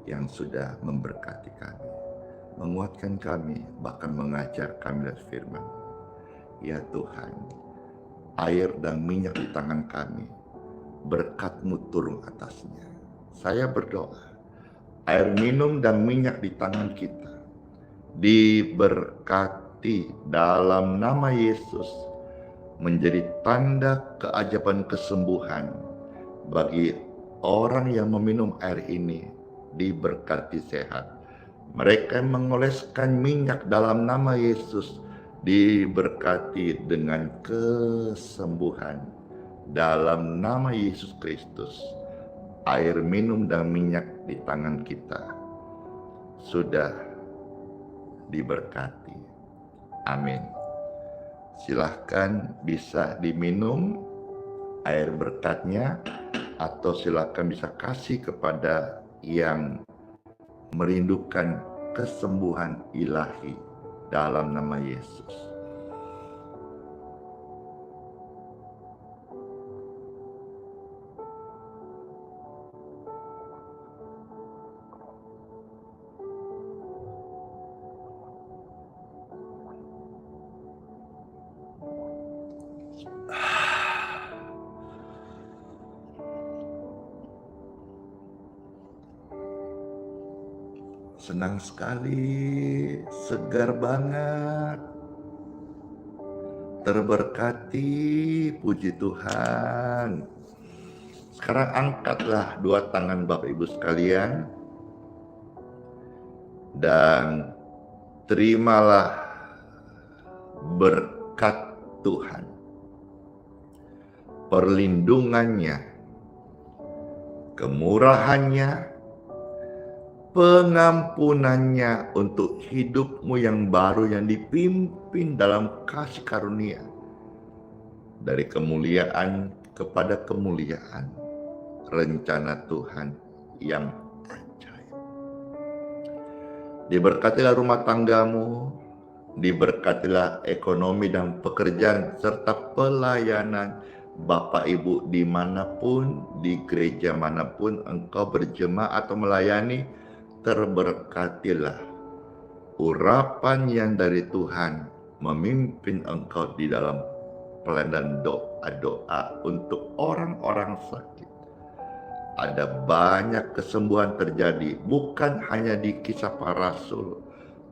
yang sudah memberkati kami, menguatkan kami, bahkan mengajar kami dari firman. Ya Tuhan, air dan minyak di tangan kami, berkat-Mu turun atasnya. Saya berdoa, air minum dan minyak di tangan kita diberkati dalam nama Yesus, menjadi tanda keajaiban kesembuhan bagi orang yang meminum air ini. Diberkati sehat. Mereka yang mengoleskan minyak dalam nama Yesus diberkati dengan kesembuhan dalam nama Yesus Kristus. Air minum dan minyak di tangan kita sudah diberkati. Amin. Silahkan bisa diminum air berkatnya, atau silahkan bisa kasih kepada yang merindukan kesembuhan ilahi dalam nama Yesus. Senang sekali, segar banget, terberkati, puji Tuhan. Sekarang angkatlah dua tangan Bapak Ibu sekalian dan terimalah berkat Tuhan, perlindungannya, kemurahannya, pengampunannya untuk hidupmu yang baru, yang dipimpin dalam kasih karunia, dari kemuliaan kepada kemuliaan, rencana Tuhan yang ajaib. Diberkatilah rumah tanggamu, diberkatilah ekonomi dan pekerjaan serta pelayanan Bapak Ibu dimanapun, di gereja manapun engkau berjemaat atau melayani, terberkatilah. Urapan yang dari Tuhan memimpin engkau di dalam pelayanan doa-doa untuk orang-orang sakit. Ada banyak kesembuhan terjadi, bukan hanya di Kisah Para Rasul,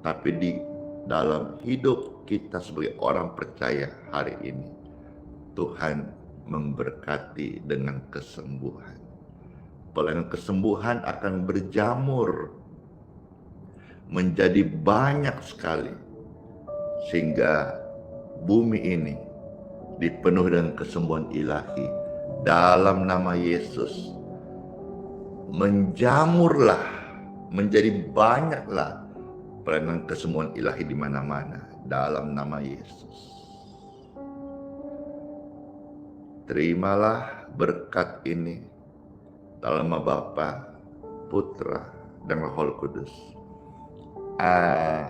tapi di dalam hidup kita sebagai orang percaya hari ini. Tuhan memberkati dengan kesembuhan. Pelayanan kesembuhan akan berjamur menjadi banyak sekali, sehingga bumi ini dipenuhi dengan kesembuhan ilahi dalam nama Yesus. Menjamurlah, menjadi banyaklah pelayanan kesembuhan ilahi di mana-mana dalam nama Yesus. Terimalah berkat ini dalam nama Bapa, Putra, dan Roh Kudus. Amin.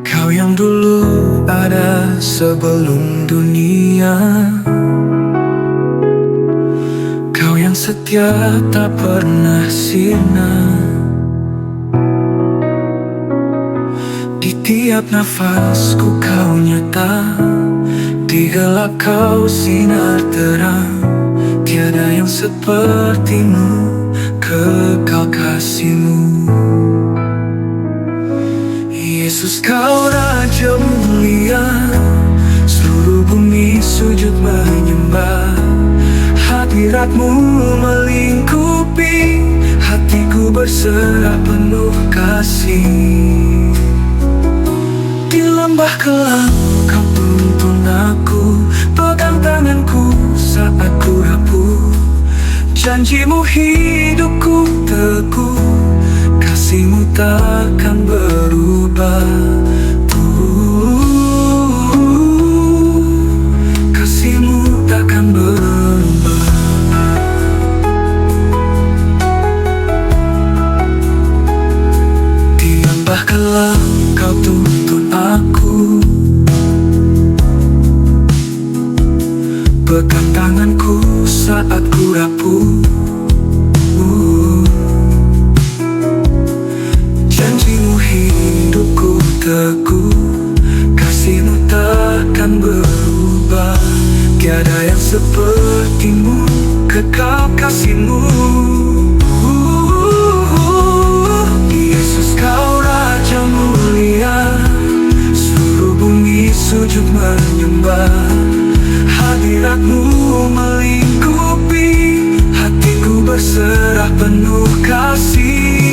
Kau yang dulu ada sebelum dunia, Kau yang setia tak pernah sirna. Di tiap nafasku Kau nyata, di gelap Kau sinar terang. Tiada yang sepertimu, kekal kasih-Mu. Yesus Kau Raja mulia, seluruh bumi sujud menyembah. Hadirat-Mu melingkupi, hatiku berserah penuh kasih. Di lembah kelam Kau tuntun aku, pegang tanganku saat ku rapuh. Janji-Mu hidupku teguh, kasih-Mu takkan berubah. Kasih-Mu takkan berubah. Di lembah kelam Kau tuntun aku, pegang tanganku saat ku rapuh. Janji-Mu hidupku teguh, kasih-Mu takkan berubah. Tiada yang seperti-Mu, kekal kasih-Mu. Yesus Kau Raja mulia, seluruh bumi sujud menyembah. Hadirat-Mu melingkupi, hatiku berserah penuh kasih.